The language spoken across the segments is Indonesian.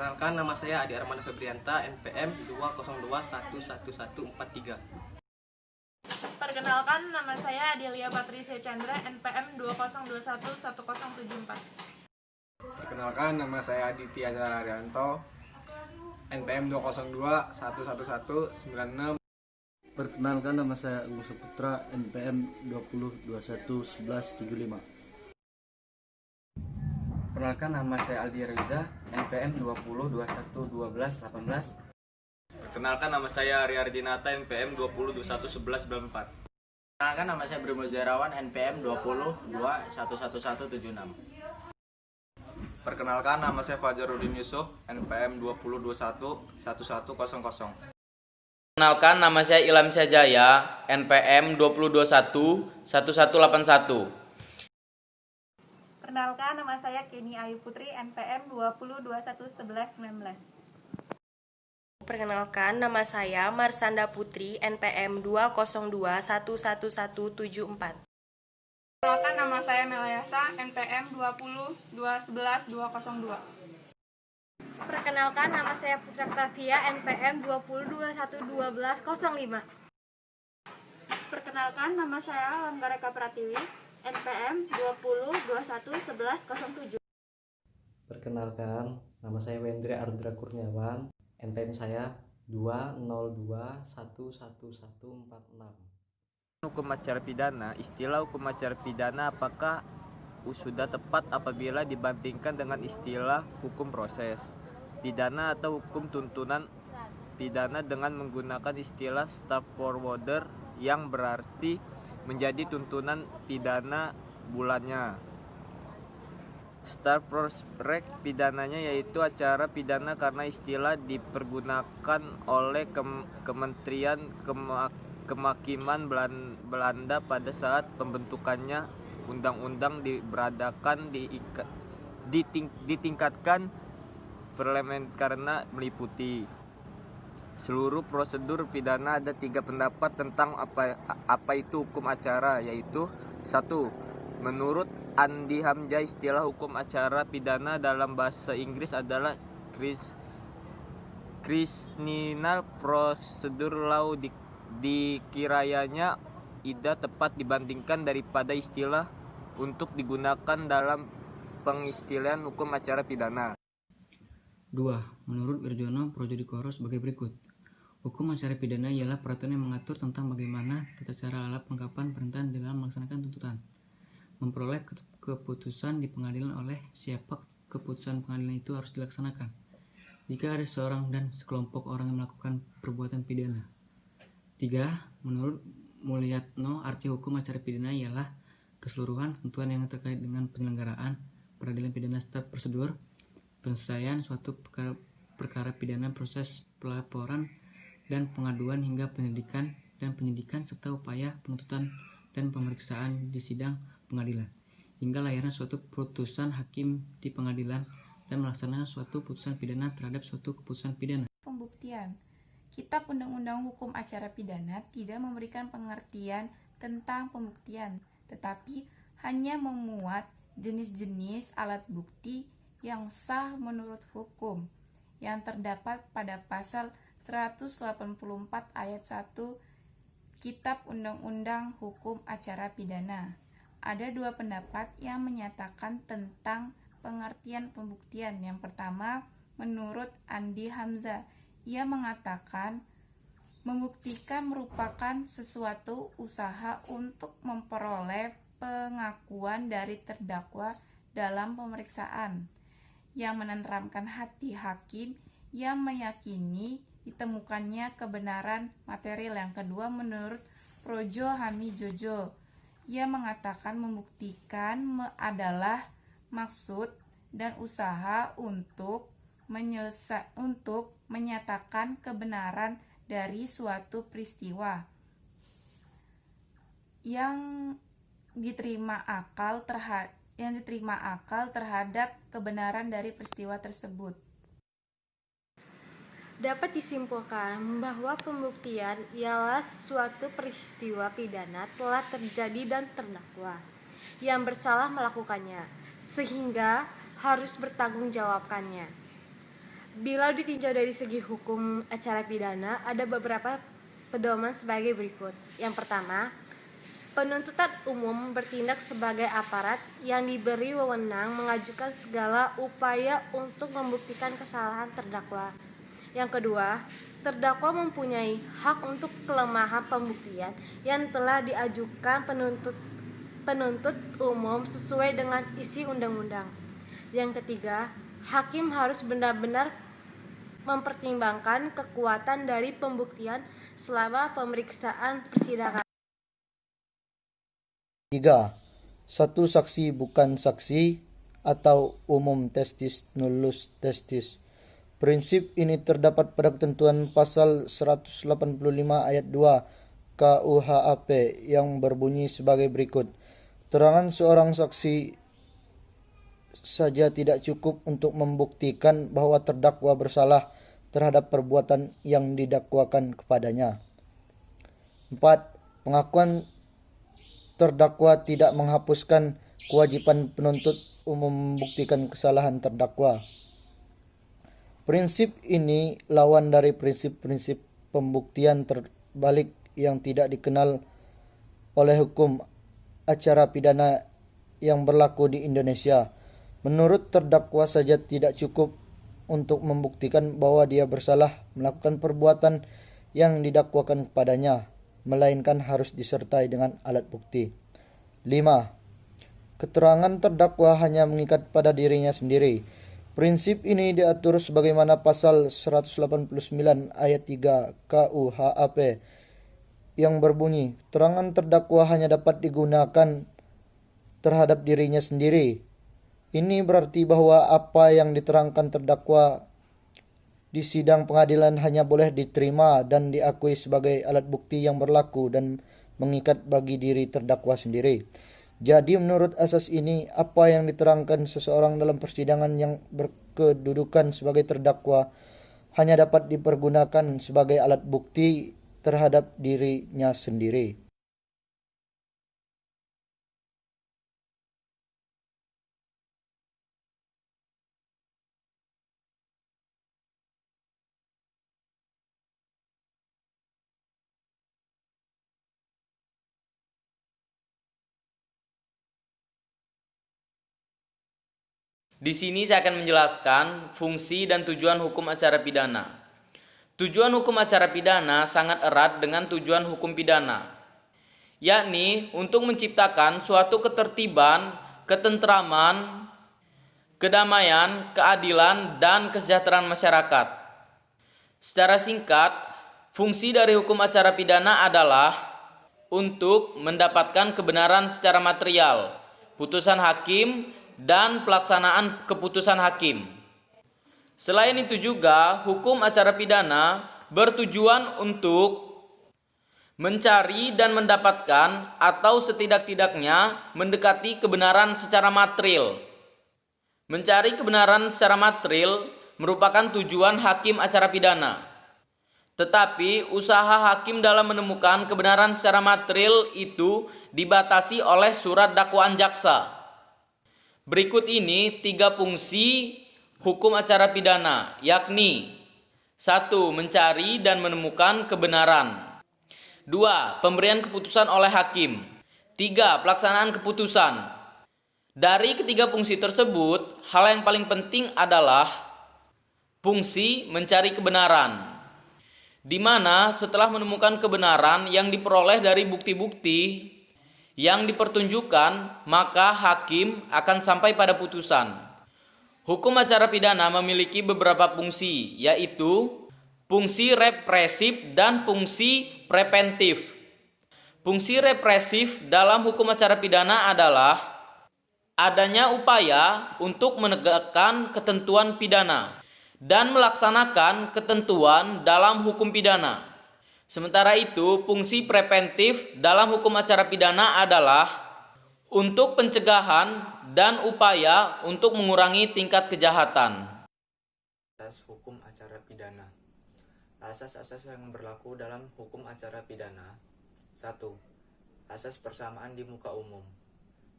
Perkenalkan, nama saya Adi Armando Febrianta, NPM 202111143. Perkenalkan, nama saya Adelia Patricia Chandra, NPM 202111074. Perkenalkan, nama saya Aditya Haryanto, NPM 202111196. Perkenalkan, nama saya Agus Saputra, NPM 20211175. Perkenalkan, nama saya Aldi Reza, NPM 20211218. Perkenalkan, nama saya Arya Ardinata, NPM 20211194. Perkenalkan, nama saya Brimo Zairawan, NPM 202111176. Perkenalkan, nama saya Fajarudin Yusuf, NPM 20211100. Perkenalkan, nama saya Ilham Syahjaya, NPM 20211181. Perkenalkan, nama saya Kenny Ayu Putri, NPM 20211119. Perkenalkan, nama saya Marsanda Putri, NPM 202111174. Perkenalkan, nama saya Melayasa, NPM 202111202. Perkenalkan, nama saya Putra Octavia, NPM 202111205. Perkenalkan, nama saya Langgareka Pratiwi, NPM 20211107. Perkenalkan, nama saya Wendri Ardra Kurniawan, NPM saya 202111146. Hukum acara pidana, istilah hukum acara pidana apakah sudah tepat apabila dibandingkan dengan istilah hukum proses pidana atau hukum tuntunan pidana dengan menggunakan istilah straightforward yang berarti menjadi tuntunan pidana bulannya. Straightforward pidananya yaitu acara pidana karena istilah dipergunakan oleh Kementerian Kehakiman Belanda pada saat pembentukannya undang-undang diberadakan ditingkatkan parlemen karena meliputi seluruh prosedur pidana. Ada 3 pendapat tentang apa itu hukum acara, yaitu 1. Menurut Andi Hamzah, istilah hukum acara pidana dalam bahasa Inggris adalah criminal procedure law. Dikiranya tidak tepat dibandingkan daripada istilah untuk digunakan dalam pengistilahan hukum acara pidana. 2. Menurut Wirjono Projodikoro sebagai berikut. Hukum acara pidana ialah peraturan yang mengatur tentang bagaimana tata cara alat penangkapan perintahan dalam melaksanakan tuntutan. Memperoleh keputusan di pengadilan oleh siapa keputusan pengadilan itu harus dilaksanakan. Jika ada seorang dan sekelompok orang yang melakukan perbuatan pidana. 3. Menurut Mulyatno, arti hukum acara pidana ialah keseluruhan ketentuan yang terkait dengan penyelenggaraan peradilan pidana serta prosedur penyelesaian suatu perkara pidana, proses pelaporan dan pengaduan hingga penyidikan serta upaya penuntutan dan pemeriksaan di sidang pengadilan hingga lahirnya suatu putusan hakim di pengadilan dan melaksanakan suatu putusan pidana terhadap suatu keputusan pidana. Pembuktian. Kitab Undang-Undang Hukum Acara Pidana tidak memberikan pengertian tentang pembuktian, tetapi hanya memuat jenis-jenis alat bukti yang sah menurut hukum yang terdapat pada pasal 184 ayat 1 Kitab Undang-Undang Hukum Acara Pidana. Ada 2 pendapat yang menyatakan tentang pengertian pembuktian. Yang pertama, menurut Andi Hamzah, ia mengatakan membuktikan merupakan sesuatu usaha untuk memperoleh pengakuan dari terdakwa dalam pemeriksaan yang menenteramkan hati hakim yang meyakini ditemukannya kebenaran material. Yang kedua, menurut Projo Hami Jojo, ia mengatakan membuktikan adalah maksud dan usaha untuk menyatakan kebenaran dari suatu peristiwa yang diterima akal terhadap kebenaran dari peristiwa tersebut. Dapat disimpulkan bahwa pembuktian ialah suatu peristiwa pidana telah terjadi dan terdakwa yang bersalah melakukannya, sehingga harus bertanggung jawabkannya. Bila ditinjau dari segi hukum acara pidana, ada beberapa pedoman sebagai berikut. Yang pertama, penuntutan umum bertindak sebagai aparat yang diberi wewenang mengajukan segala upaya untuk membuktikan kesalahan terdakwa. Yang kedua, terdakwa mempunyai hak untuk kelemahan pembuktian yang telah diajukan penuntut umum sesuai dengan isi undang-undang. Yang ketiga, hakim harus benar-benar mempertimbangkan kekuatan dari pembuktian selama pemeriksaan persidangan. 3. Satu saksi bukan saksi atau umum testis nullus testis. Prinsip ini terdapat pada ketentuan pasal 185 ayat 2 KUHAP yang berbunyi sebagai berikut. Keterangan seorang saksi saja tidak cukup untuk membuktikan bahwa terdakwa bersalah terhadap perbuatan yang didakwakan kepadanya. 4. Pengakuan terdakwa tidak menghapuskan kewajiban penuntut umum membuktikan kesalahan terdakwa. Prinsip ini lawan dari prinsip-prinsip pembuktian terbalik yang tidak dikenal oleh hukum acara pidana yang berlaku di Indonesia. Menurut terdakwa saja tidak cukup untuk membuktikan bahwa dia bersalah melakukan perbuatan yang didakwakan kepadanya, melainkan harus disertai dengan alat bukti. 5. Keterangan terdakwa hanya mengikat pada dirinya sendiri. Prinsip ini diatur sebagaimana pasal 189 ayat 3 KUHAP yang berbunyi, keterangan terdakwa hanya dapat digunakan terhadap dirinya sendiri. Ini berarti bahwa apa yang diterangkan terdakwa di sidang pengadilan hanya boleh diterima dan diakui sebagai alat bukti yang berlaku dan mengikat bagi diri terdakwa sendiri. Jadi menurut asas ini, apa yang diterangkan seseorang dalam persidangan yang berkedudukan sebagai terdakwa hanya dapat dipergunakan sebagai alat bukti terhadap dirinya sendiri. Di sini saya akan menjelaskan fungsi dan tujuan hukum acara pidana. Tujuan hukum acara pidana sangat erat dengan tujuan hukum pidana, yakni untuk menciptakan suatu ketertiban, ketentraman, kedamaian, keadilan, dan kesejahteraan masyarakat. Secara singkat, fungsi dari hukum acara pidana adalah untuk mendapatkan kebenaran secara material, putusan hakim, dan pelaksanaan keputusan hakim. Selain itu juga, hukum acara pidana bertujuan untuk mencari dan mendapatkan atau setidak-tidaknya mendekati kebenaran secara material. Mencari kebenaran secara material merupakan tujuan hakim acara pidana. Tetapi usaha hakim dalam menemukan kebenaran secara material itu dibatasi oleh surat dakwaan jaksa. Berikut ini 3 fungsi hukum acara pidana, yakni 1. Mencari dan menemukan kebenaran. 2. Pemberian keputusan oleh hakim. 3. Pelaksanaan keputusan. Dari ketiga fungsi tersebut, hal yang paling penting adalah fungsi mencari kebenaran, di mana setelah menemukan kebenaran yang diperoleh dari bukti-bukti yang dipertunjukkan, maka hakim akan sampai pada putusan. Hukum acara pidana memiliki beberapa fungsi, yaitu fungsi represif dan fungsi preventif. Fungsi represif dalam hukum acara pidana adalah adanya upaya untuk menegakkan ketentuan pidana dan melaksanakan ketentuan dalam hukum pidana. Sementara itu, fungsi preventif dalam hukum acara pidana adalah untuk pencegahan dan upaya untuk mengurangi tingkat kejahatan. Asas hukum acara pidana. Asas-asas yang berlaku dalam hukum acara pidana. 1. Asas persamaan di muka umum.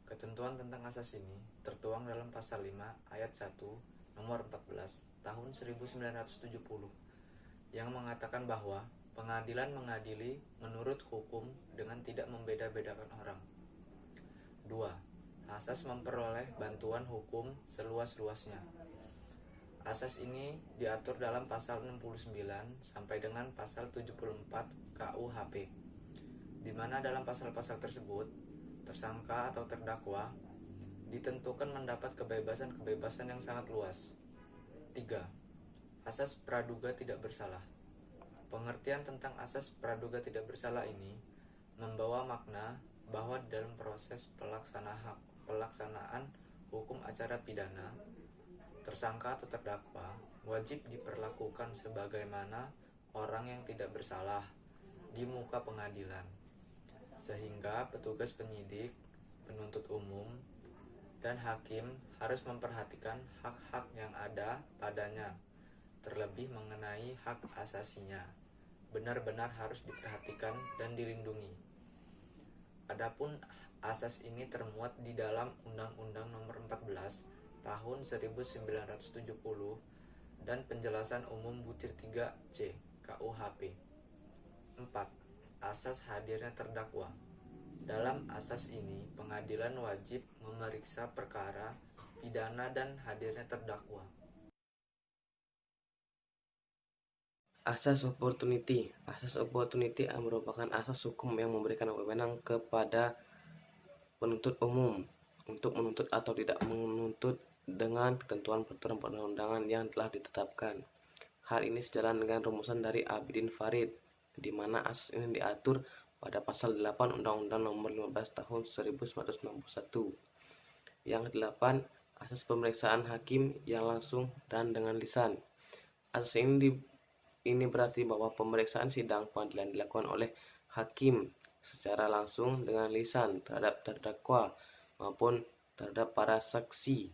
Ketentuan tentang asas ini tertuang dalam pasal 5 ayat 1 nomor 14 tahun 1970 yang mengatakan bahwa pengadilan mengadili menurut hukum dengan tidak membeda-bedakan orang. 2. Asas memperoleh bantuan hukum seluas-luasnya. Asas ini diatur dalam pasal 69 sampai dengan pasal 74 KUHP, di mana dalam pasal-pasal tersebut tersangka atau terdakwa ditentukan mendapat kebebasan-kebebasan yang sangat luas. 3. Asas praduga tidak bersalah. Pengertian tentang asas praduga tidak bersalah ini membawa makna bahwa dalam proses pelaksanaan hukum acara pidana, tersangka atau terdakwa wajib diperlakukan sebagaimana orang yang tidak bersalah di muka pengadilan, sehingga petugas penyidik, penuntut umum, dan hakim harus memperhatikan hak-hak yang ada padanya, terlebih mengenai hak asasinya, benar-benar harus diperhatikan dan dilindungi. Adapun asas ini termuat di dalam Undang-Undang Nomor 14 Tahun 1970 dan Penjelasan Umum Butir 3C KUHP. 4. Asas hadirnya terdakwa. Dalam asas ini, pengadilan wajib memeriksa perkara pidana dan hadirnya terdakwa. Asas opportunity. Asas opportunity merupakan asas hukum yang memberikan wewenang kepada penuntut umum untuk menuntut atau tidak menuntut dengan ketentuan peraturan perundang-undangan yang telah ditetapkan. Hal ini sejalan dengan rumusan dari Abidin Farid, di mana asas ini diatur pada pasal 8 Undang-Undang Nomor 15 Tahun 1991. Yang 8, asas pemeriksaan hakim yang langsung dan dengan lisan. Asas ini berarti bahwa pemeriksaan sidang pengadilan dilakukan oleh hakim secara langsung dengan lisan terhadap terdakwa maupun terhadap para saksi.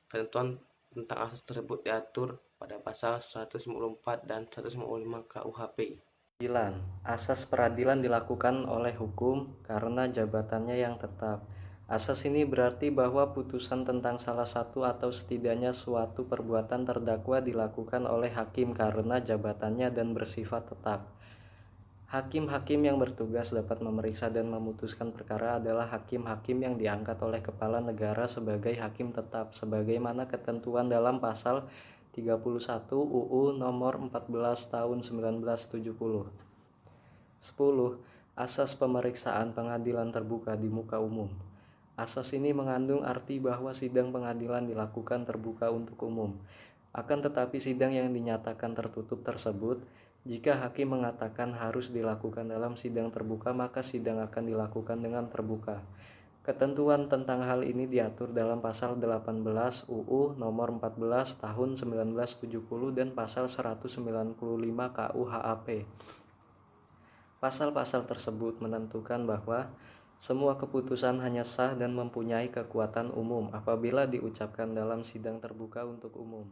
Ketentuan tentang asas tersebut diatur pada pasal 154 dan 155 KUHP. 9. Asas peradilan dilakukan oleh hukum karena jabatannya yang tetap. Asas ini berarti bahwa putusan tentang salah satu atau setidaknya suatu perbuatan terdakwa dilakukan oleh hakim karena jabatannya dan bersifat tetap. Hakim-hakim yang bertugas dapat memeriksa dan memutuskan perkara adalah hakim-hakim yang diangkat oleh kepala negara sebagai hakim tetap, sebagaimana ketentuan dalam pasal 31 UU nomor 14 tahun 1970. 10. Asas pemeriksaan pengadilan terbuka di muka umum. Asas ini mengandung arti bahwa sidang pengadilan dilakukan terbuka untuk umum. Akan tetapi sidang yang dinyatakan tertutup tersebut, jika hakim mengatakan harus dilakukan dalam sidang terbuka, maka sidang akan dilakukan dengan terbuka. Ketentuan tentang hal ini diatur dalam pasal 18 UU nomor 14 tahun 1970 dan pasal 195 KUHP. Pasal-pasal tersebut menentukan bahwa semua keputusan hanya sah dan mempunyai kekuatan umum apabila diucapkan dalam sidang terbuka untuk umum.